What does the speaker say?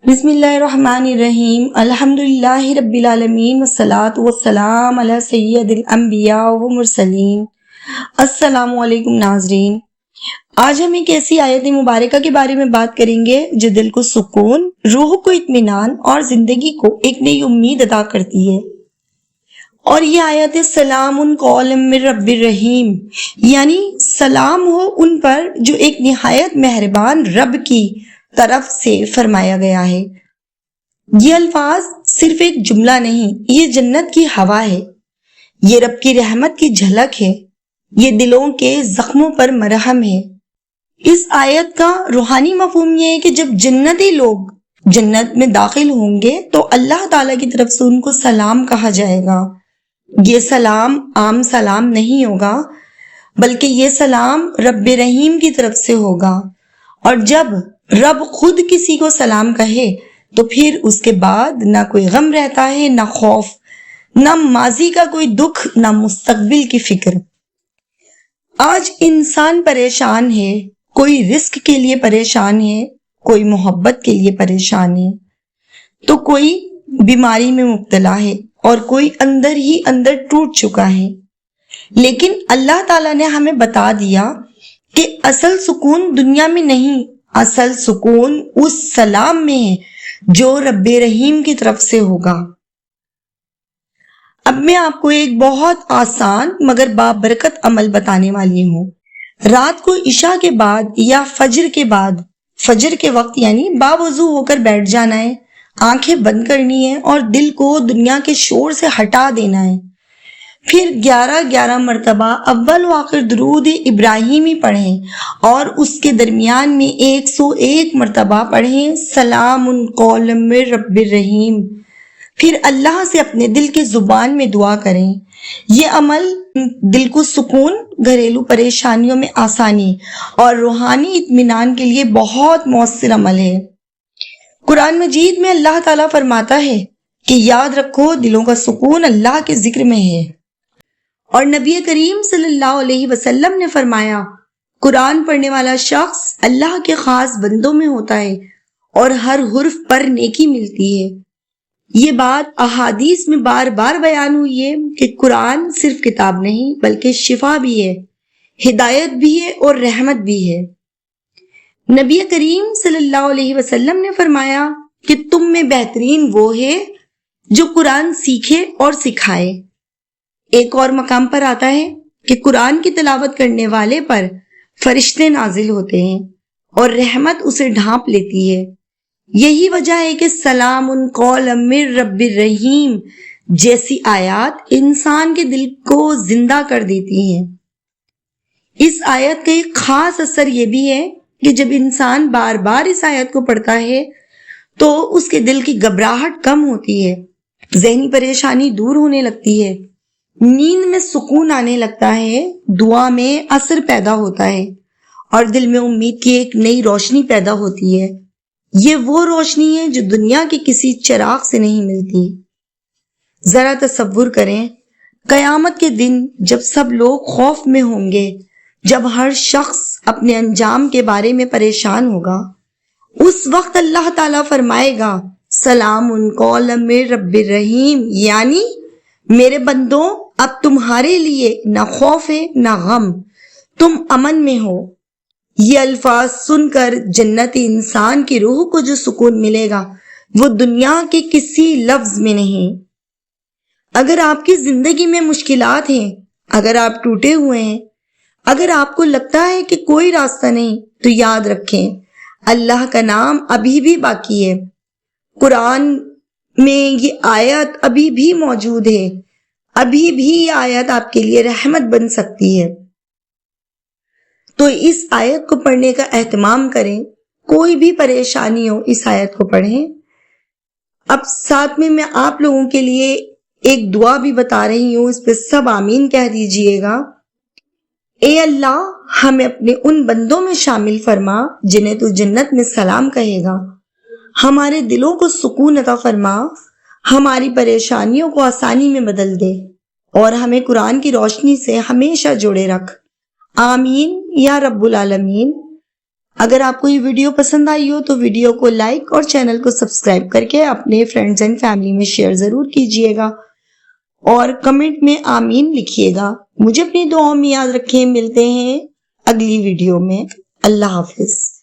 بسم اللہ الرحمن الرحیم الحمدللہ رب العالمین والصلاة والسلام علی سید الانبیاء والمرسلین۔ السلام علیکم ناظرین، آج ہم ایک ایسی آیت مبارکہ کے بارے میں بات کریں گے جو دل کو سکون، روح کو اطمینان اور زندگی کو ایک نئی امید عطا کرتی ہے۔ اور یہ آیت سلام قولا من رب الرحیم، یعنی سلام ہو ان پر جو ایک نہایت مہربان رب کی طرف سے فرمایا گیا ہے۔ یہ الفاظ صرف ایک جملہ نہیں، یہ جنت کی ہوا ہے، یہ رب کی رحمت کی جھلک ہے، یہ دلوں کے زخموں پر مرہم ہے۔ اس آیت کا روحانی مفہوم یہ ہے کہ جب جنتی لوگ جنت میں داخل ہوں گے تو اللہ تعالیٰ کی طرف سے ان کو سلام کہا جائے گا۔ یہ سلام عام سلام نہیں ہوگا، بلکہ یہ سلام رب رحیم کی طرف سے ہوگا۔ اور جب رب خود کسی کو سلام کہے تو پھر اس کے بعد نہ کوئی غم رہتا ہے، نہ خوف، نہ ماضی کا کوئی دکھ، نہ مستقبل کی فکر۔ آج انسان پریشان ہے، کوئی رزق کے لیے پریشان ہے، کوئی محبت کے لیے پریشان ہے، تو کوئی بیماری میں مبتلا ہے اور کوئی اندر ہی اندر ٹوٹ چکا ہے۔ لیکن اللہ تعالیٰ نے ہمیں بتا دیا کہ اصل سکون دنیا میں نہیں، اصل سکون اس سلام میں ہے جو رب رحیم کی طرف سے ہوگا۔ اب میں آپ کو ایک بہت آسان مگر بابرکت عمل بتانے والی ہوں۔ رات کو عشاء کے بعد یا فجر کے بعد، فجر کے وقت یعنی باوضو ہو کر بیٹھ جانا ہے، آنکھیں بند کرنی ہے اور دل کو دنیا کے شور سے ہٹا دینا ہے۔ پھر 11 مرتبہ اول و آخر درود ابراہیمی پڑھیں اور اس کے درمیان میں 101 مرتبہ پڑھیں سلام قولا من رب الرحیم۔ پھر اللہ سے اپنے دل کی زبان میں دعا کریں۔ یہ عمل دل کو سکون، گھریلو پریشانیوں میں آسانی اور روحانی اطمینان کے لیے بہت مؤثر عمل ہے۔ قرآن مجید میں اللہ تعالیٰ فرماتا ہے کہ یاد رکھو دلوں کا سکون اللہ کے ذکر میں ہے، اور نبی کریم صلی اللہ علیہ وسلم نے فرمایا قرآن پڑھنے والا شخص اللہ کے خاص بندوں میں ہوتا ہے اور ہر حرف پر نیکی ملتی ہے۔ یہ بات احادیث میں بار بار بیان ہوئی ہے کہ قرآن صرف کتاب نہیں بلکہ شفا بھی ہے، ہدایت بھی ہے اور رحمت بھی ہے۔ نبی کریم صلی اللہ علیہ وسلم نے فرمایا کہ تم میں بہترین وہ ہے جو قرآن سیکھے اور سکھائے۔ ایک اور مقام پر آتا ہے کہ قرآن کی تلاوت کرنے والے پر فرشتے نازل ہوتے ہیں اور رحمت اسے ڈھانپ لیتی ہے۔ یہی وجہ ہے کہ سلام قولا من رب الرحیم جیسی آیات انسان کے دل کو زندہ کر دیتی ہیں۔ اس آیت کا ایک خاص اثر یہ بھی ہے کہ جب انسان بار بار اس آیت کو پڑھتا ہے تو اس کے دل کی گھبراہٹ کم ہوتی ہے، ذہنی پریشانی دور ہونے لگتی ہے، نیند میں سکون آنے لگتا ہے، دعا میں اثر پیدا ہوتا ہے اور دل میں امید کی ایک نئی روشنی پیدا ہوتی ہے۔ یہ وہ روشنی ہے جو دنیا کے کسی چراغ سے نہیں ملتی۔ ذرا تصور کریں، قیامت کے دن جب سب لوگ خوف میں ہوں گے، جب ہر شخص اپنے انجام کے بارے میں پریشان ہوگا، اس وقت اللہ تعالیٰ فرمائے گا سلام قولا من رب الرحیم، یعنی میرے بندوں اب تمہارے لیے نہ خوف ہے نہ غم، تم امن میں ہو۔ یہ الفاظ سن کر جنتی انسان کی روح کو جو سکون ملے گا وہ دنیا کے کسی لفظ میں نہیں۔ اگر آپ کی زندگی میں مشکلات ہیں، اگر آپ ٹوٹے ہوئے ہیں، اگر آپ کو لگتا ہے کہ کوئی راستہ نہیں، تو یاد رکھیں اللہ کا نام ابھی بھی باقی ہے، قرآن میں یہ آیت ابھی بھی موجود ہے، ابھی بھی یہ آیت آپ کے لیے رحمت بن سکتی ہے۔ تو اس آیت کو پڑھنے کا اہتمام کریں، کوئی بھی پریشانی ہو اس آیت کو پڑھیں۔ اب ساتھ میں آپ لوگوں کے لیے ایک دعا بھی بتا رہی ہوں، اس پہ سب آمین کہہ دیجئے گا۔ اے اللہ، ہمیں اپنے ان بندوں میں شامل فرما جنہیں تو جنت میں سلام کہے گا، ہمارے دلوں کو سکون عطا فرما، ہماری پریشانیوں کو آسانی میں بدل دے اور ہمیں قرآن کی روشنی سے ہمیشہ جوڑے رکھ۔ آمین یا رب العالمین۔ اگر آپ کو یہ ویڈیو پسند آئی ہو تو ویڈیو کو لائک اور چینل کو سبسکرائب کر کے اپنے فرینڈز اینڈ فیملی میں شیئر ضرور کیجیے گا اور کمنٹ میں آمین لکھیے گا۔ مجھے اپنی دعاؤں میں یاد رکھیں، ملتے ہیں اگلی ویڈیو میں۔ اللہ حافظ۔